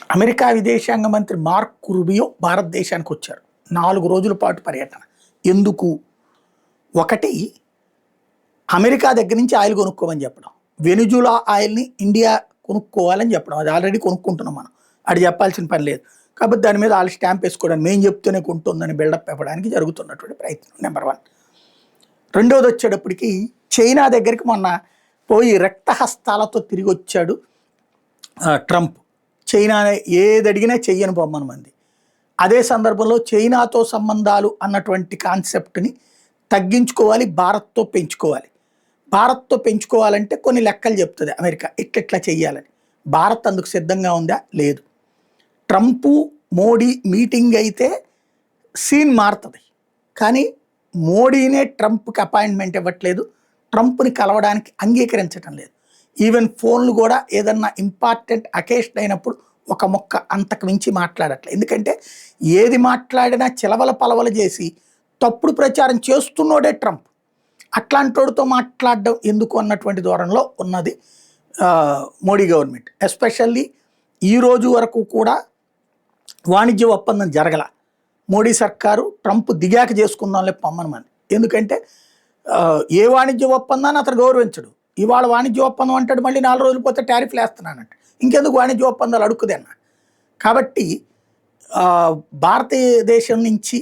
America విదేశాంగ మంత్రి mark Rubio భారతదేశానికి వచ్చారు. 4 రోజుల పాటు పర్యటన. ఎందుకు? ఒకటి, అమెరికా దగ్గర నుంచి ఆయిల్ కొనుక్కోమని చెప్పడం. వెనిజులా ఆయిల్‌ని ఇండియా కొనుక్కోవాలని చెప్పడం. అది ఆల్రెడీ కొనుక్కుంటున్నాం మనం. ఆడు చెప్పాల్సిన పని లేదు. కాబట్టి దాని మీద ఆళ్ళు స్టాంప్ ఏసుకోవడానికి మేము చెప్తేనే కొంటుందని బిల్డప్ ఇవ్వడానికి జరుగుతున్నటువంటి ప్రయత్నం నెంబర్ 1. రెండోదొచ్చేటప్పటికి చైనా దగ్గరికి మొన్న పోయి రక్తహస్తాలతో తిరిగొచ్చాడు ట్రంప్. చైనా ఏదడిగినా చెయ్యని పొమ్మనమంది. అదే సందర్భంలో చైనాతో సంబంధాలు అన్నటువంటి కాన్సెప్ట్‌ని తగ్గించుకోవాలి, భారత్‌తో పెంచుకోవాలి. భారత్‌తో పెంచుకోవాలంటే కొన్ని లెక్కలు చెప్తది అమెరికా. ఇట్లిట్లా చెయ్యాలని. భారత్ అందుకు సిద్ధంగా ఉందా? లేదు. ట్రంపు, మోడీ మీటింగ్ అయితే సీన్ మారుతది. కానీ మోడీనే ట్రంప్‌కి అపాయింట్మెంట్ ఇవ్వట్లేదు. ట్రంప్‌ని కలవడానికి అంగీకరించటం లేదు. ఈవెన్ ఫోన్లు కూడా ఏదన్నా ఇంపార్టెంట్ అకేషన్ అయినప్పుడు ఒక మొక్క అంతకు మించి మాట్లాడట్లేదు. ఎందుకంటే ఏది మాట్లాడినా చిలవల పలవలు చేసి తప్పుడు ప్రచారం చేస్తున్నోడే ట్రంప్. అట్లాంటోడితో మాట్లాడడం ఎందుకు అన్నటువంటి ధోరణిలో ఉన్నది మోడీ గవర్నమెంట్. ఎస్పెషల్లీ ఈ రోజు వరకు కూడా వాణిజ్య ఒప్పందం జరగల. మోడీ సర్కారు ట్రంప్ దిగాక చేసుకుందాంలే పొమ్మనమని. ఎందుకంటే ఏ వాణిజ్య ఒప్పందాన్ని అతను గౌరవించడు. ఇవాళ వాణిజ్య ఒప్పందం అంటాడు, మళ్ళీ 4 రోజులు పోతే టారిఫ్లు వేస్తున్నానంట. ఇంకెందుకు వాణిజ్య ఒప్పందాలు అడుక్కుదన్న. కాబట్టి భారతదేశం నుంచి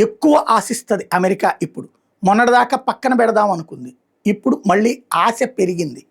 ఎక్కువ ఆశిస్తుంది అమెరికా ఇప్పుడు. మొన్నటిదాకా పక్కన పెడదాం అనుకుంది. ఇప్పుడు మళ్ళీ ఆశ పెరిగింది.